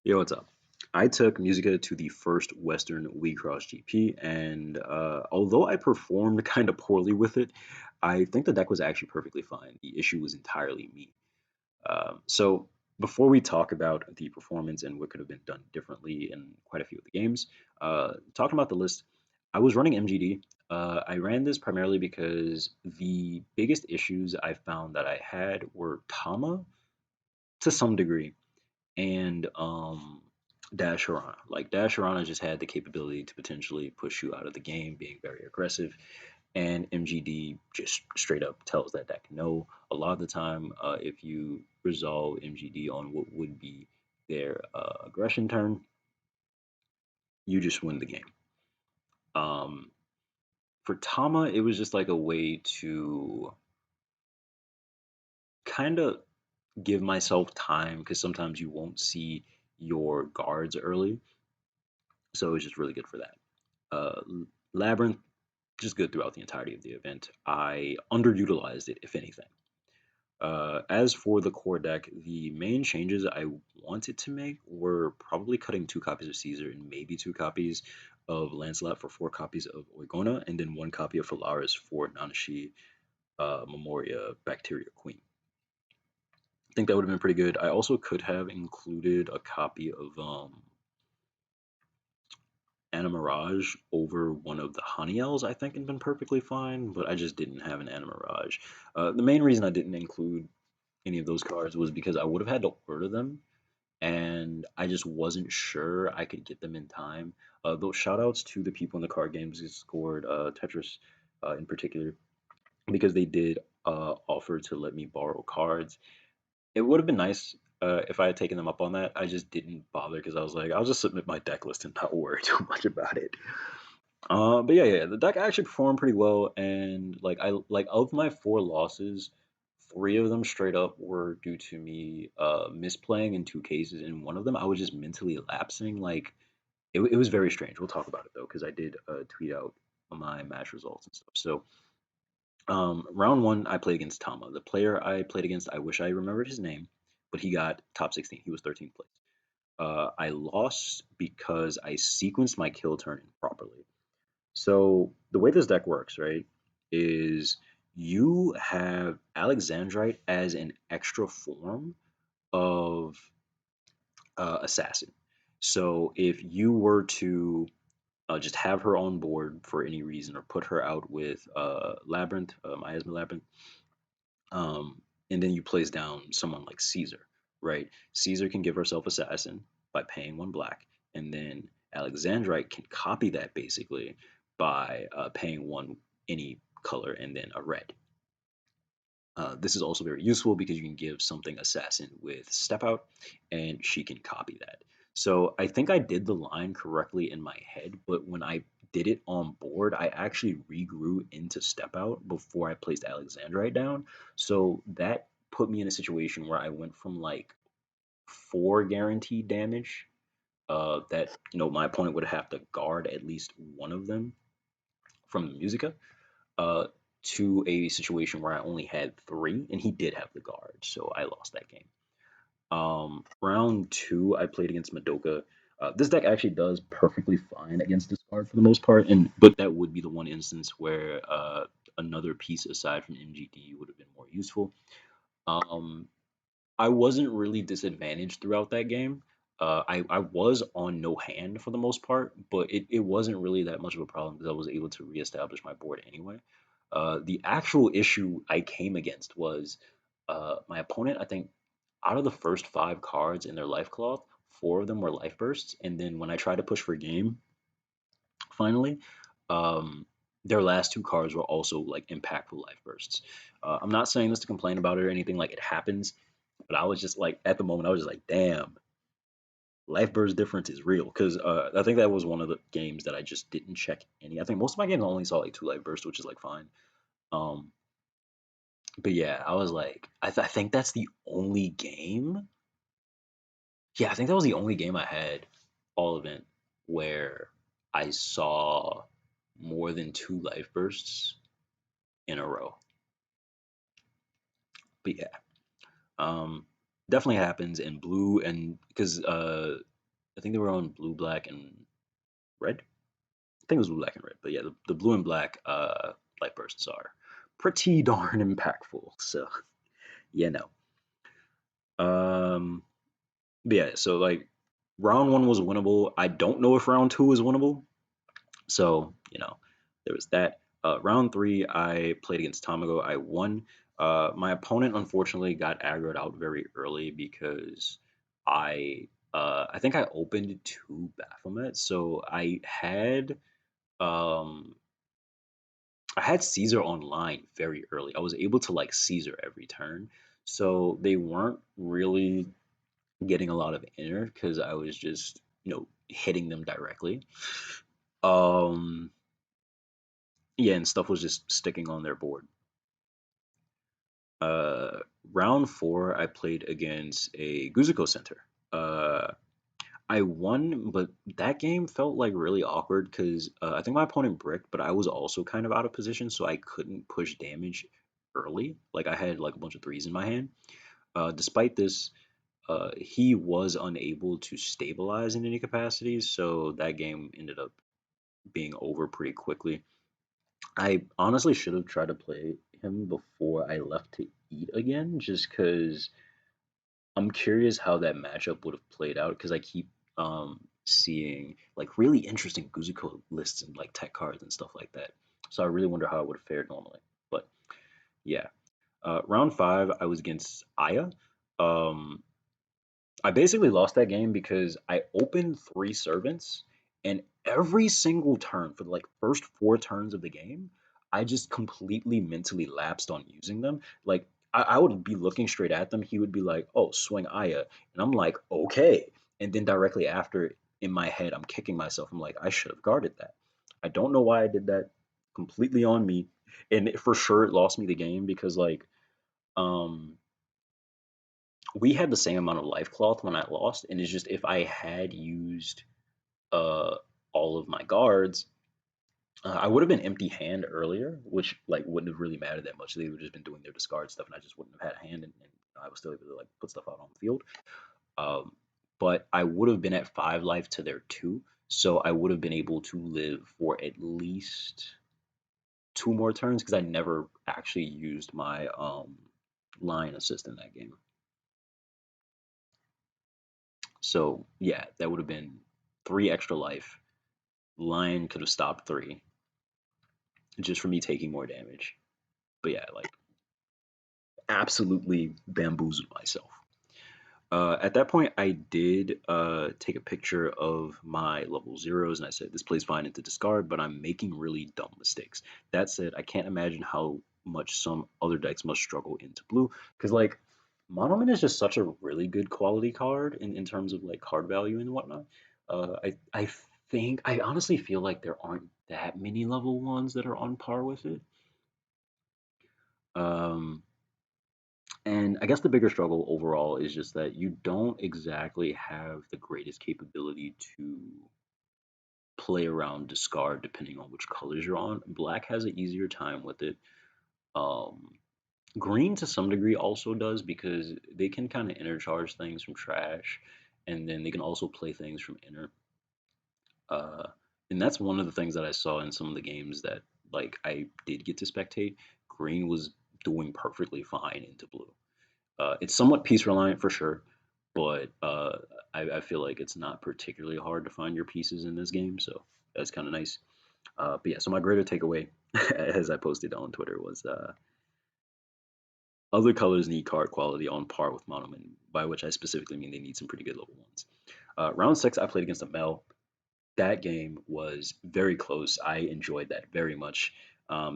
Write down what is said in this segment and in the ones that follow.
Yo, what's up? I took Muzica to the first Western Wixoss GP, and although I performed kind of poorly with it, I think the deck was actually perfectly fine. The issue was entirely me. So before we talk about the performance and what could have been done differently in quite a few of the games, talking about the list, I was running MGD. I ran this primarily because the biggest issues I found that I had were Tama to some degree and Dash Harana. Like Dash Harana just had the capability to potentially push you out of the game, being very aggressive, and MGD just straight up tells that deck no. A lot of the time, if you resolve MGD on what would be their aggression turn, you just win the game. Um, for Tama, it was just like a way to kind of give myself time because sometimes you won't see your guards early. So it was just really good for that. Uh, Labyrinth, just good throughout the entirety of the event. I underutilized it, if anything. As for the core deck, the main changes I wanted to make were probably cutting 2 copies of Caesar and maybe 2 copies of Lancelot for 4 copies of Oigona, and then 1 copy of Phalaris for Nanashi Memoria Bacteria Queen. I think that would have been pretty good. I also could have included a copy of Anna Mirage over one of the Honey Elves, I think, had been perfectly fine, but I just didn't have an Anna Mirage. The main reason I didn't include any of those cards was because I would have had to order them, and I just wasn't sure I could get them in time. Those shout outs to the people in the card games who scored Tetris in particular, because they did offer to let me borrow cards. It would have been nice if I had taken them up on that. I just didn't bother because I was like, I'll just submit my deck list and not worry too much about it. But yeah, the deck actually performed pretty well, and like of my 4 losses, 3 of them straight up were due to me misplaying in 2 cases. In one of them, I was just mentally lapsing. Like it was very strange. We'll talk about it though, because I did tweet out my match results and stuff. So round one, I played against Tama. The player I played against, I wish I remembered his name, but he got top 16. He was 13th place. I lost because I sequenced my kill turn improperly. So the way this deck works, right, is you have Alexandrite as an extra form of assassin. So if you were to just have her on board for any reason or put her out with Labyrinth, Miasma Labyrinth, um, and then you place down someone like Caesar, right? Caesar can give herself assassin by paying 1 black, and then Alexandrite can copy that basically by paying one any color and then a red. This is also very useful because you can give something assassin with step out, and she can copy that. So I think I did the line correctly in my head, but when I did it on board, I actually regrew into step out before I placed Alexandrite down. So that put me in a situation where I went from like 4 guaranteed damage that my opponent would have to guard at least one of them from the Musica uh, to a situation where I only had 3, and he did have the guard, so I lost that game. Round two, I played against Madoka. This deck actually does perfectly fine against this card for the most part, and but that would be the one instance where another piece aside from MGD would have been more useful. Um, I wasn't really disadvantaged throughout that game. I was on no hand for the most part, but it wasn't really that much of a problem because I was able to reestablish my board anyway. The actual issue I came against was my opponent. I think out of the first 5 cards in their life cloth, 4 of them were life bursts, and then when I tried to push for game, finally, um, their last 2 cards were also like impactful life bursts. I'm not saying this to complain about it or anything. Like it happens, but I was just like at the moment I was just like, damn, life burst difference is real because I think that was one of the games that I just didn't check any. I think most of my games I only saw like 2 life bursts, which is like fine. Um, but yeah, I was like, I think that's the only game. Yeah, I think that was the only game I had all event where I saw more than 2 life bursts in a row. But yeah, um, definitely happens in blue and because I think they were on blue, black, and red. I think it was blue, black, and red. But yeah, the blue and black light bursts are pretty darn impactful. So yeah, no. Um, but yeah, so like round one was winnable. I don't know if round two is winnable. So, there was that. Round three, I played against Tamago. I won. My opponent unfortunately got aggroed out very early because I think I opened two Baphomets. So um I had Caesar online very early. I was able to like Caesar every turn. So they weren't really getting a lot of inner because I was just, hitting them directly. Um yeah, and stuff was just sticking on their board. Uh, Round four, I played against a Guzuko center. Uh, I won, but that game felt like really awkward because I think my opponent bricked, but I was also kind of out of position, so I couldn't push damage early. Like I had like a bunch of threes in my hand. Despite this, he was unable to stabilize in any capacity, so that game ended up being over pretty quickly. I honestly should have tried to play him before I left to eat again, just because I'm curious how that matchup would have played out. Because I keep seeing like really interesting Guzuko lists and like tech cards and stuff like that. So I really wonder how it would have fared normally. But yeah, round five, I was against Aya. Um, I basically lost that game because I opened three servants, and every single turn for the like first four turns of the game, I just completely mentally lapsed on using them. Like I would be looking straight at them, he would be like, "Oh, swing Aya," and I'm like, "Okay," and then directly after, in my head, I'm kicking myself. I'm like, I should have guarded that. I don't know why I did that. Completely on me, and for sure it lost me the game because um we had the same amount of life cloth when I lost, and it's just if I had used uh all of my guards, I would have been empty hand earlier, which like wouldn't have really mattered that much. They would have just been doing their discard stuff, and I just wouldn't have had a hand, and I was still able to like put stuff out on the field. Um, but I would have been at five life to their two, so I would have been able to live for at least two more turns because I never actually used my line assist in that game. So yeah, that would have been three extra life. Lion could have stopped three just for me taking more damage. But yeah, like absolutely bamboozled myself. At that point, I did take a picture of my level zeros and I said, this plays fine into discard, but I'm making really dumb mistakes. That said, I can't imagine how much some other decks must struggle into blue because, like, Monoman is just such a really good quality card in terms of like card value and whatnot. I think, I honestly feel like there aren't that many level ones that are on par with it. Um, and I guess the bigger struggle overall is just that you don't exactly have the greatest capability to play around discard depending on which colors you're on. Black has an easier time with it. Um, Green to some degree also does because they can kind of intercharge things from trash, and then they can also play things from inner. Uh, and that's one of the things that I saw in some of the games that like I did get to spectate. Green was doing perfectly fine into blue. It's somewhat piece reliant for sure, but I feel like it's not particularly hard to find your pieces in this game, so that's kind of nice. But yeah, so my greater takeaway, as I posted on Twitter, was other colors need card quality on par with Monoman, by which I specifically mean they need some pretty good level ones. Round six, I played against a Mel. That game was very close. I enjoyed that very much.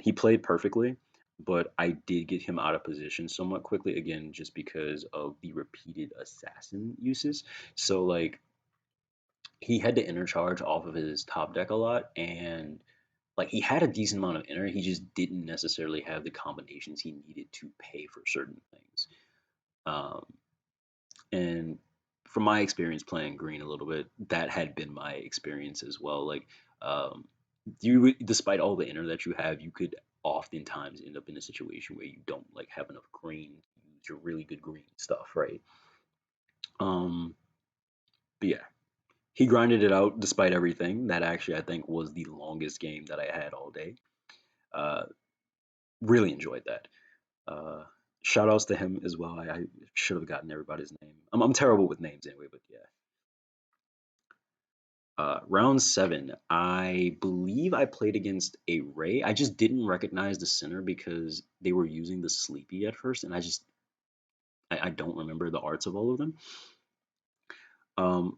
He played perfectly, but I did get him out of position somewhat quickly, again, just because of the repeated assassin uses. So, like, he had to intercharge off of his top deck a lot, and like he had a decent amount of inner, he just didn't necessarily have the combinations he needed to pay for certain things. Um, and from my experience playing green a little bit, that had been my experience as well. Like, um, despite all the inner that you have, you could oftentimes end up in a situation where you don't like have enough green to use your really good green stuff, right? Um, but yeah, he grinded it out despite everything. That actually I think was the longest game that I had all day. Uh, really enjoyed that. Uh, Shout outs to him as well. I should have gotten everybody's name. I'm terrible with names anyway, but yeah. Round seven, I believe I played against a Ray. I just didn't recognize the center because they were using the Sleepy at first, and I don't remember the arts of all of them.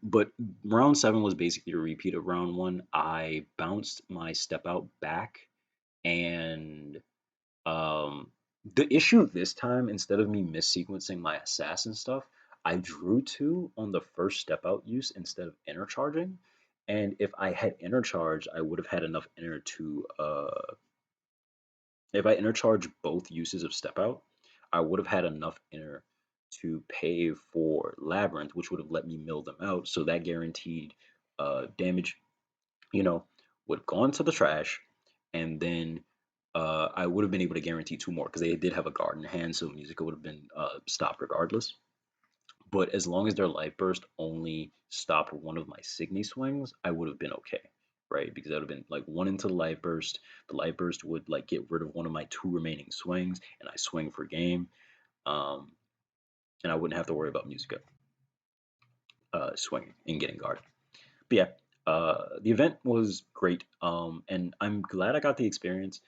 But round seven was basically a repeat of round one. I bounced my step out back, and um, the issue this time, instead of me missequencing my assassin stuff, I drew two on the first step out use instead of intercharging. And if I had intercharged, I would have had enough inner to if I intercharge both uses of step out, I would have had enough inner to pay for labyrinth, which would have let me mill them out. So that guaranteed damage, you know, would have gone to the trash, and then I would have been able to guarantee two more because they did have a guard in hand, so Musica would have been stopped regardless. But as long as their life burst only stopped one of my Signy swings, I would have been okay, right? Because that would have been like one into the life burst. The life burst would like get rid of one of my two remaining swings, and I swing for game. Um, and I wouldn't have to worry about Musica swinging and getting guard. But yeah, the event was great, and I'm glad I got the experience.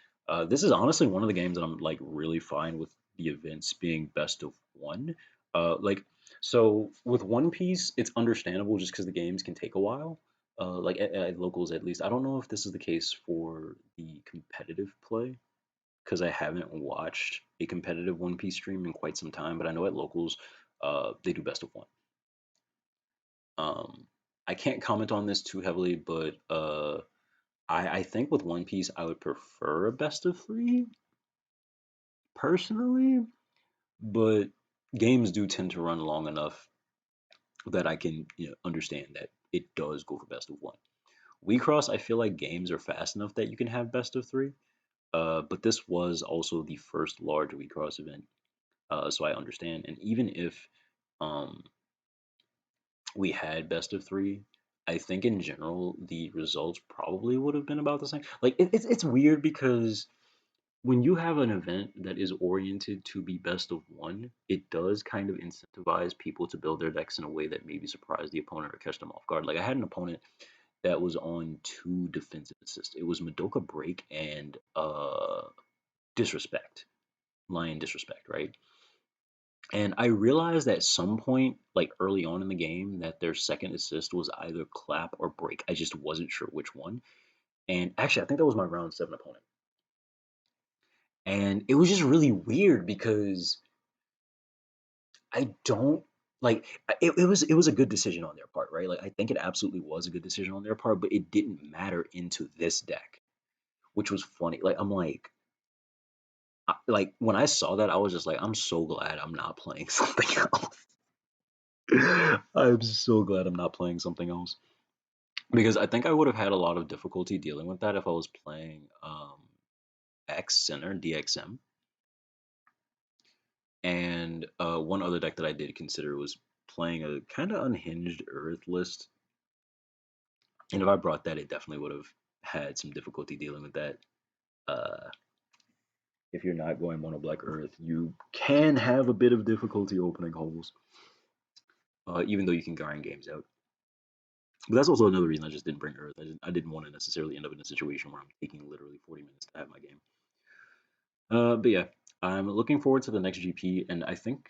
This is honestly one of the games that I'm like really fine with the events being best of one. Like so with One Piece, it's understandable just because the games can take a while. Like at locals at least. I don't know if this is the case for the competitive play because I haven't watched a competitive One Piece stream in quite some time. But I know at locals, they do best of one. Um, I can't comment on this too heavily, but I think with One Piece, I would prefer a best of three personally, but games do tend to run long enough that I can understand that it does go for best of one. Wecross, I feel like games are fast enough that you can have best of three, but this was also the first large Wecross event, so I understand. And even if um, we had best of three, I think in general the results probably would have been about the same. Like it's weird because when you have an event that is oriented to be best of one, it does kind of incentivize people to build their decks in a way that maybe surprise the opponent or catch them off guard. Like I had an opponent that was on two defensive assists. It was Madoka Break and Disrespect, Lion Disrespect, right? And I realized at some point, like early on in the game, that their second assist was either clap or break. I just wasn't sure which one. And actually, I think that was my round seven opponent. And it was just really weird because I don't like it was a good decision on their part, right? Like I think it absolutely was a good decision on their part, but it didn't matter into this deck, which was funny. Like I'm like when I saw that, I was just like, I'm so glad I'm not playing something else. I'm so glad I'm not playing something else. Because I think I would have had a lot of difficulty dealing with that if I was playing X Center DXM. And one other deck that I did consider was playing a kind of unhinged Earth list. And if I brought that, it definitely would have had some difficulty dealing with that. Uh, if you're not going mono black Earth, you can have a bit of difficulty opening holes, even though you can grind games out. But that's also another reason I just didn't bring Earth. I didn't want to necessarily end up in a situation where I'm taking literally 40 minutes to have my game. But yeah, I'm looking forward to the next GP, and I think,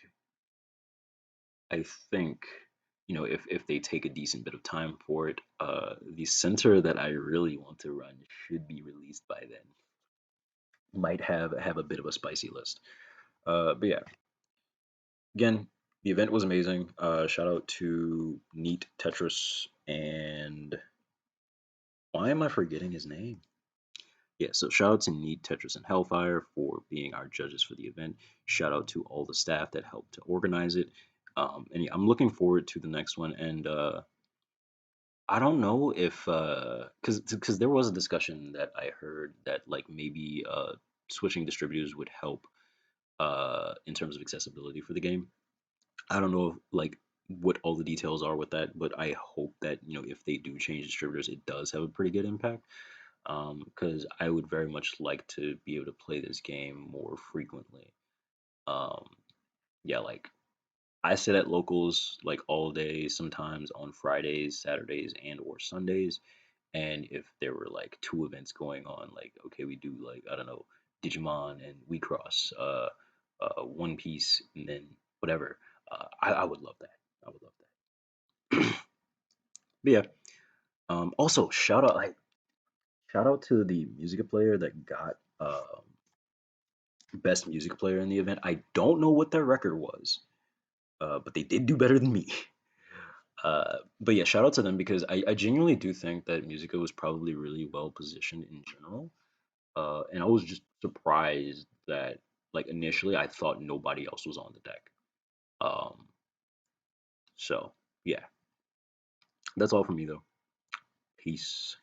if they take a decent bit of time for it, the center that I really want to run should be released by then. Might have a bit of a spicy list. But yeah, again, the event was amazing. Shout out to Neat Tetris and why am I forgetting his name? Yeah, so shout out to Neat, Tetris, and Hellfire for being our judges for the event. Shout out to all the staff that helped to organize it. And yeah, I'm looking forward to the next one. And I don't know if because there was a discussion that I heard that like maybe switching distributors would help in terms of accessibility for the game. I don't know if like what all the details are with that, but I hope that, if they do change distributors, it does have a pretty good impact. Because I would very much like to be able to play this game more frequently. Um, yeah, like I sit at locals like all day, sometimes on Fridays, Saturdays, and or Sundays. And if there were like two events going on, like okay, we do like I don't know, Digimon and Wecross, One Piece, and then whatever. I would love that. I would love that. But yeah. Also, shout out to the music player that got best music player in the event. I don't know what their record was, but they did do better than me. But yeah, shout out to them because I genuinely do think that Musica was probably really well positioned in general. And I was just surprised that like initially I thought nobody else was on the deck. Um, so yeah, that's all for me though. Peace.